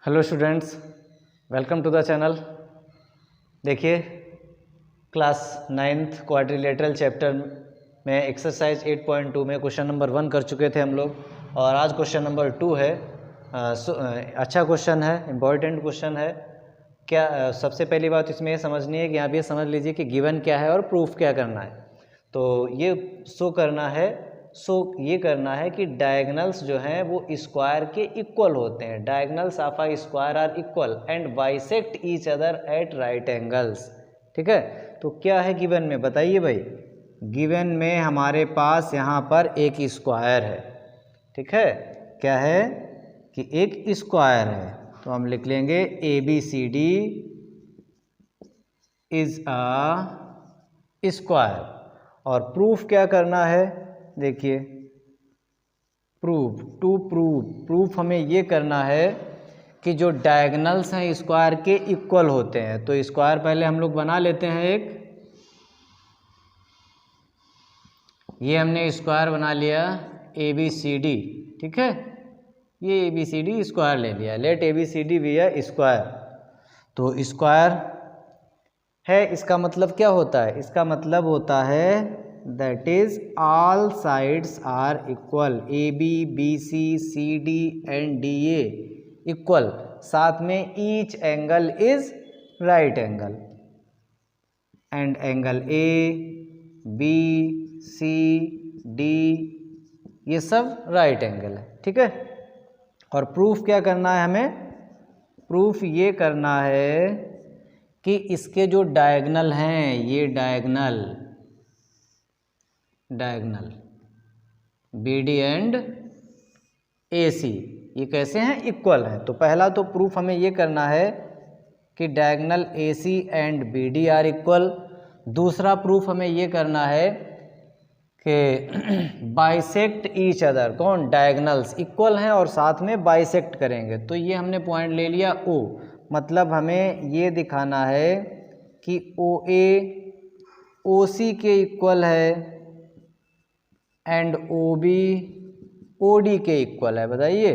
Hello students, welcome to the channel. देखिए class 9th quadrilateral chapter में exercise 8.2 में question number 1 कर चुके थे हम लोग, और आज क्वेश्चन नंबर 2 है। अच्छा क्वेश्चन है, इम्पॉर्टेंट क्वेश्चन है। क्या सबसे पहली बात इसमें ये समझनी है कि आप ये समझ लीजिए कि गिवन क्या है और प्रूफ क्या करना है। तो ये ये करना है कि डायगनल्स जो हैं वो स्क्वायर के इक्वल होते हैं। Diagonals of a square are equal and bisect each other at right angles. ठीक है, तो क्या है गिवन में, बताइए भाई। गिवन में हमारे पास यहाँ पर एक स्क्वायर है। ठीक है, क्या है कि एक स्क्वायर है, तो हम लिख लेंगे ABCD इज अ स्क्वायर। और प्रूफ क्या करना है, देखिए प्रूफ हमें ये करना है कि जो डायगनल्स हैं स्क्वायर के इक्वल होते हैं। तो स्क्वायर पहले हम लोग बना लेते हैं एक, ये हमने स्क्वायर बना लिया ABCD। ठीक है, ये ABCD स्क्वायर ले लिया। Let ABCD be a square. तो स्क्वायर है, इसका मतलब क्या होता है, इसका मतलब होता है that is all sides are equal. AB BC CD and DA equal, साथ में each angle is right angle and angle ABCD ये सब राइट एंगल है। ठीक है, और प्रूफ क्या करना है हमें, प्रूफ ये करना है कि इसके जो डायगनल हैं, ये डायगनल BD एंड AC ये कैसे हैं, इक्वल हैं। तो पहला तो प्रूफ हमें ये करना है कि diagonal AC and BD are equal. दूसरा प्रूफ हमें ये करना है कि बाइसेक्ट ईच अदर, कौन, डायगनल्स इक्वल हैं और साथ में बाइसेक्ट करेंगे। तो ये हमने पॉइंट ले लिया O, मतलब हमें ये दिखाना है कि OA OC के इक्वल है एंड OB OD के इक्वल है। बताइए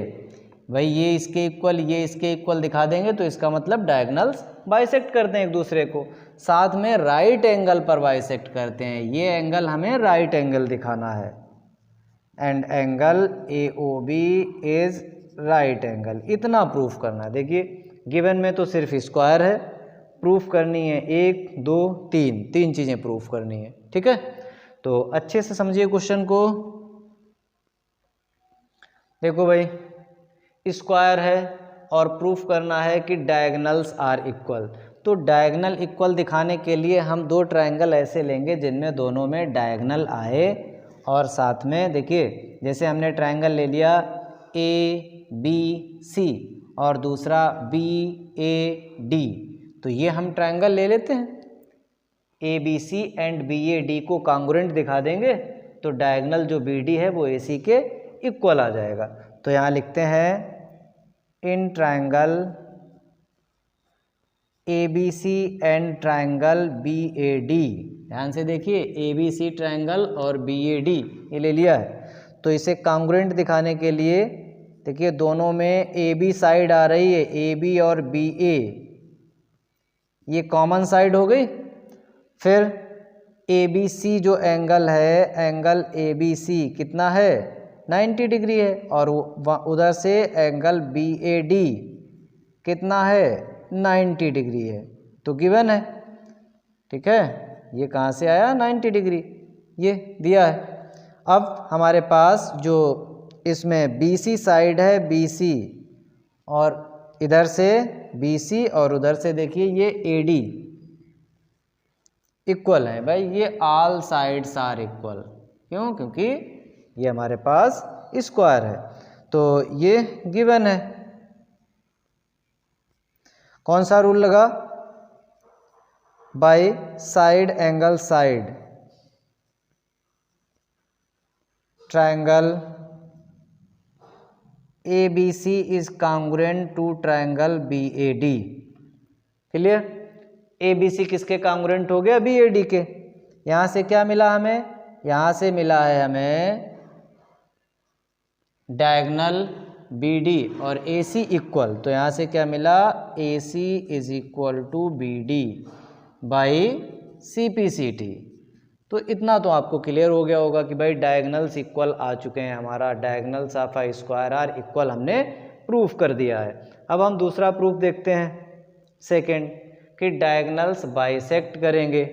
भाई, ये इसके इक्वल, ये इसके इक्वल दिखा देंगे तो इसका मतलब डायगनल्स बाइसेक्ट करते हैं एक दूसरे को, साथ में राइट एंगल पर बाइसेक्ट करते हैं। ये एंगल हमें राइट एंगल दिखाना है and angle AOB is right angle. इतना प्रूफ करना है। देखिए गिवन में तो सिर्फ स्क्वायर है, प्रूफ करनी है 1 2 3, तीन चीज़ें प्रूफ करनी है। ठीक है, तो अच्छे से समझिए क्वेश्चन को। देखो भाई, स्क्वायर है और प्रूफ करना है कि डायगनल्स आर इक्वल। तो डायगनल इक्वल दिखाने के लिए हम दो ट्रायंगल ऐसे लेंगे जिनमें दोनों में डायगनल आए, और साथ में देखिए जैसे हमने ट्रायंगल ले लिया ABC और दूसरा BAD, तो ये हम ट्रायंगल ले लेते हैं, ABC एंड BAD को कॉन्ग्रुएंट दिखा देंगे तो डायगनल जो BD है वो AC के इक्वल आ जाएगा। तो यहाँ लिखते हैं in triangle ABC and triangle BAD। ध्यान से देखिए, ABC ट्रायंगल और BAD ये ले लिया है। तो इसे कॉन्ग्रुएंट दिखाने के लिए देखिए दोनों में AB साइड आ रही है, AB और BA ये कॉमन साइड हो गई। फिर ABC जो एंगल है, एंगल ABC कितना है, 90 डिग्री है, और उधर से एंगल BAD कितना है, 90 डिग्री है। तो गिवन है। ठीक है, ये कहाँ से आया, 90 डिग्री ये दिया है। अब हमारे पास जो इसमें BC साइड है, BC और इधर से BC और उधर से देखिए ये AD इक्वल है। भाई ये ऑल साइड्स आर इक्वल, क्यों, क्योंकि ये हमारे पास स्क्वायर है। तो ये गिवन है। कौन सा रूल लगा, by side angle side, triangle ABC is congruent to triangle BAD। Clear, ABC किसके कॉन्ग्रुएंट हो गया, BAD के। यहाँ से क्या मिला हमें, यहाँ से मिला है हमें डायगनल बी डी और ए सी इक्वल, तो यहाँ से क्या मिला, A C is equal to B D by C P C T. तो इतना तो आपको क्लियर हो गया होगा कि भाई डायगनल्स इक्वल आ चुके हैं, हमारा diagonals of a square are equal हमने प्रूफ कर दिया है। अब हम दूसरा प्रूफ देखते हैं, सेकंड, कि डायगनल्स बाइसेक्ट करेंगे।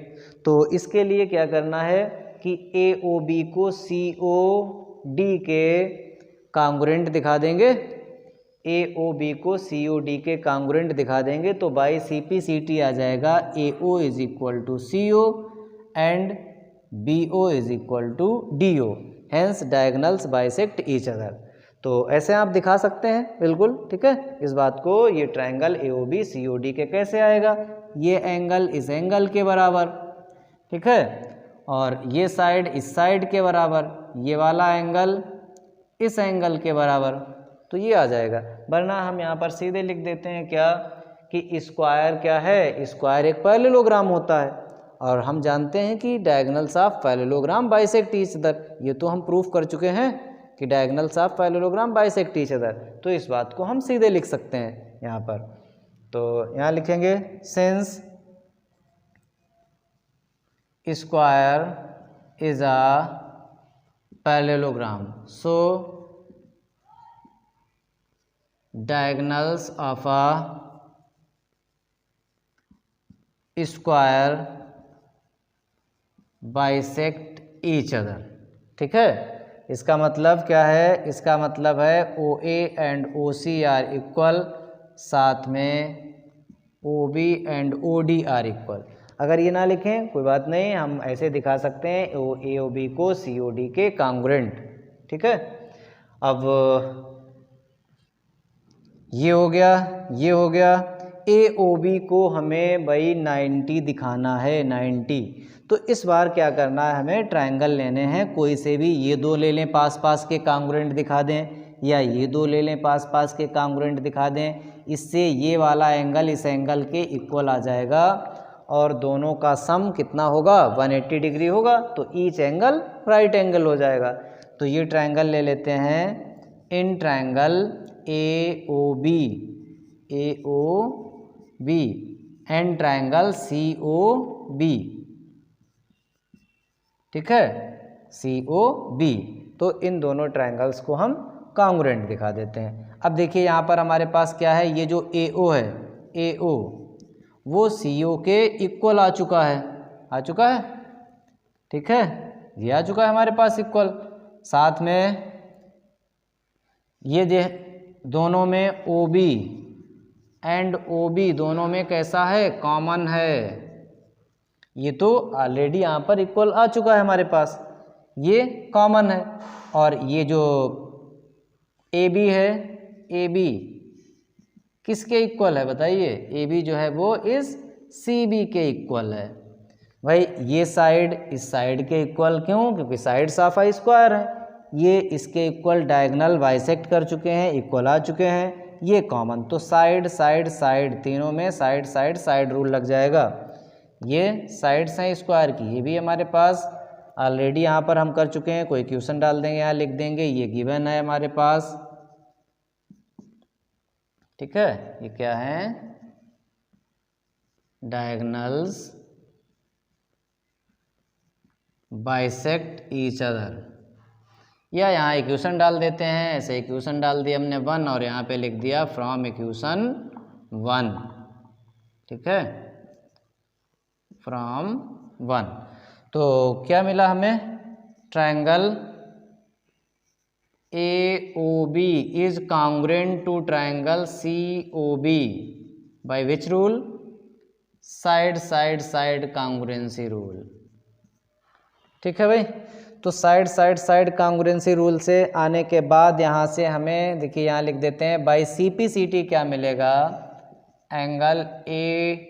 तो इसके लिए क्या करना है कि ए ओ बी को सी ओ डी के कांग्रुएंट दिखा देंगे, ए ओ बी को सी ओ डी के कांग्रुएंट दिखा देंगे, तो by C P C T आ जाएगा A O is equal to C O and B O is equal to D O, hence diagonals bisect each other. तो ऐसे आप दिखा सकते हैं बिल्कुल, ठीक है। इस बात को, ये triangle A O B C O D के कैसे आएगा, ये एंगल इस एंगल के बराबर, ठीक है, और ये साइड इस साइड के बराबर, ये वाला एंगल इस एंगल के बराबर, तो ये आ जाएगा। वरना हम यहाँ पर सीधे लिख देते हैं क्या, कि स्क्वायर क्या है, स्क्वायर एक पैरेललोग्राम होता है, और हम जानते हैं कि diagonals of parallelogram bisect each other, ये तो हम प्रूफ कर चुके हैं कि diagonals of parallelogram bisect each other. तो इस बात को हम सीधे लिख सकते हैं यहाँ पर। तो यहाँ लिखेंगे since square is a parallelogram, so diagonals of a square bisect each other, ठीक है। इसका मतलब क्या है, इसका मतलब है O A and O C are equal, साथ में O B and O D are equal. अगर ये ना लिखें कोई बात नहीं, हम ऐसे दिखा सकते हैं ओ ए ओ बी को सी ओ डी के कांग्रुएंट, ठीक है। अब ये हो गया, ये हो गया। ए ओ बी को हमें भाई 90 दिखाना है, 90। तो इस बार क्या करना है, हमें ट्रायंगल लेने हैं कोई से भी, ये दो ले लें पास पास के कांग्रुएंट दिखा दें, या ये दो ले लें पास पास के कांग्रुएंट दिखा दें। इससे ये वाला एंगल इस एंगल के इक्वल आ जाएगा, और दोनों का सम कितना होगा, 180 डिग्री होगा, तो ईच एंगल राइट एंगल हो जाएगा। तो ये ट्रायंगल ले लेते हैं, in triangle A O B, A O B and triangle C O B, ठीक है, सी ओ बी। तो इन दोनों ट्रायंगल्स को हम कांग्रुएंट दिखा देते हैं। अब देखिए यहाँ पर हमारे पास क्या है, ये जो ए ओ है, ए ओ वो सी ओ के इक्वल आ चुका है, आ चुका है, ठीक है, ये आ चुका है हमारे पास इक्वल। साथ में ये दोनों में O B and O B दोनों में कैसा है, कॉमन है, ये तो ऑलरेडी यहाँ पर इक्वल आ चुका है हमारे पास, ये कॉमन है। और ये जो ए बी है, ए बी किसके इक्वल है बताइए, ए बी जो है वो इस सी बी के इक्वल है। भाई ये साइड इस साइड के इक्वल क्यों, क्योंकि साइड्स ऑफ आई स्क्वायर है, ये इसके इक्वल डायगोनल बाइसेक्ट कर चुके हैं, इक्वल आ चुके हैं, ये कॉमन, तो साइड साइड साइड तीनों में साइड साइड साइड रूल लग जाएगा। ये साइड्स हैं स्क्वायर की, ये भी हमारे पास ऑलरेडी यहाँ पर हम कर चुके हैं, कोई क्वेश्चन डाल देंगे यहाँ लिख देंगे, ये गिवन है हमारे पास, ठीक है। ये क्या है, डायगोनल्स बाइसेक्ट ईच अदर, या यहाँ इक्वेशन डाल देते हैं, ऐसे इक्वेशन डाल दिया हमने 1 और यहाँ पे लिख दिया फ्रॉम इक्वेशन 1, ठीक है, फ्रॉम 1। तो क्या मिला हमें, triangle A O B is congruent to triangle C O B by which rule, side side side congruency rule, ठीक है भाई। तो side side side congruency rule से आने के बाद यहाँ से हमें देखिए यहाँ लिख देते हैं by C P C T क्या मिलेगा, angle A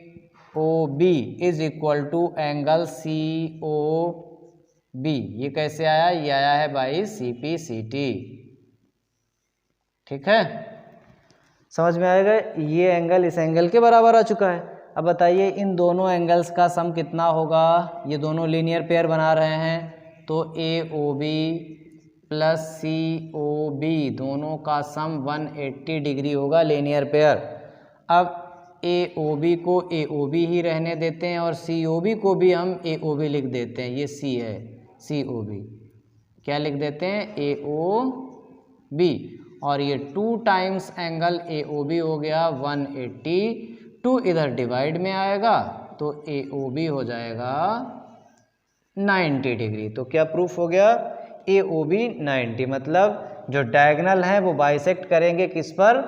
O B is equal to angle C O B. ये कैसे आया, ये आया है by C P C T, ठीक है, समझ में आएगा। ये एंगल इस एंगल के बराबर आ चुका है। अब बताइए इन दोनों एंगल्स का सम कितना होगा, ये दोनों लीनियर पेयर बना रहे हैं, तो ए ओ बी प्लस COB दोनों का सम 180 डिग्री होगा लीनियर पेयर। अब AOB को AOB ही रहने देते हैं और COB को भी हम AOB लिख देते हैं। ये C है, COB क्या लिख देते हैं, AOB। और ये 2 टाइम्स एंगल AOB हो गया 180, 2 इधर डिवाइड में आएगा तो AOB हो जाएगा 90 डिग्री। तो क्या प्रूफ हो गया, AOB 90, मतलब जो डायगोनल है वो बाइसेक्ट करेंगे किस पर,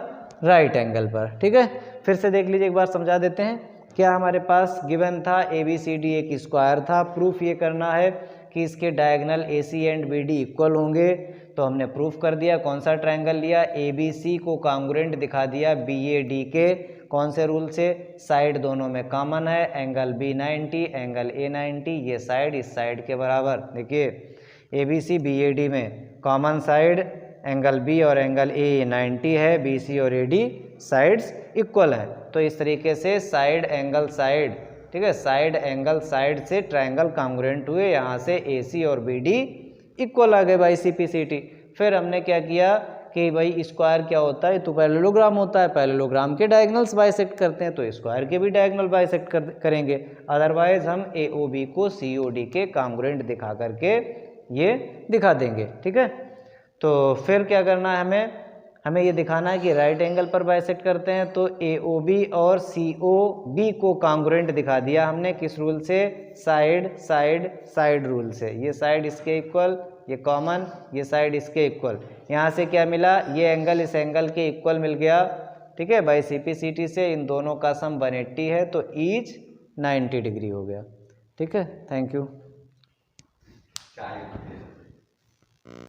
राइट एंगल पर। ठीक है, फिर से देख लीजिए, एक बार समझा देते हैं। क्या हमारे पास गिवन था ABCD एक स्क्वायर था, प्रूफ ये करना है कि इसके diagonal AC and BD equal होंगे। तो हमने प्रूफ कर दिया, कौन सा ट्रायंगल लिया, ABC को कॉन्ग्रुएंट दिखा दिया BAD के, कौन से रूल से, साइड दोनों में कॉमन है, एंगल B 90 एंगल A 90, ये साइड इस साइड के बराबर। देखिए ABC BAD में कॉमन साइड एंगल B और एंगल A 90 है, BC और AD साइड्स इक्वल है। तो इस तरीके से साइड एंगल साइड, ठीक है, साइड एंगल साइड से ट्रायंगल कॉन्ग्रुएंट हुए, यहाँ से AC और BD इक्वल आ गए बाई CPCT। फिर हमने क्या किया कि भाई स्क्वायर क्या होता है, तो पैरेललोग्राम होता है, पैरेललोग्राम के डायगोनल्स बाइसेक्ट करते हैं तो स्क्वायर के भी डायगोनल बाइसेक्ट करेंगे। अदरवाइज हम AOB को COD के कॉन्ग्रुएंट दिखा करके ये दिखा देंगे। ठीक है, तो फिर क्या करना है, हमें ये दिखाना है कि राइट एंगल पर बाइसेक्ट करते हैं। तो AOB और COB को कॉन्ग्रुएंट दिखा दिया हमने, किस रूल से, साइड साइड साइड रूल से। ये साइड इसके इक्वल, ये कॉमन, ये साइड इसके इक्वल। यहाँ से क्या मिला, ये एंगल इस एंगल के इक्वल मिल गया। ठीक है, बाई CPCT से इन दोनों का सम 180 है तो ईच 90 डिग्री हो गया। ठीक है, थैंक यू।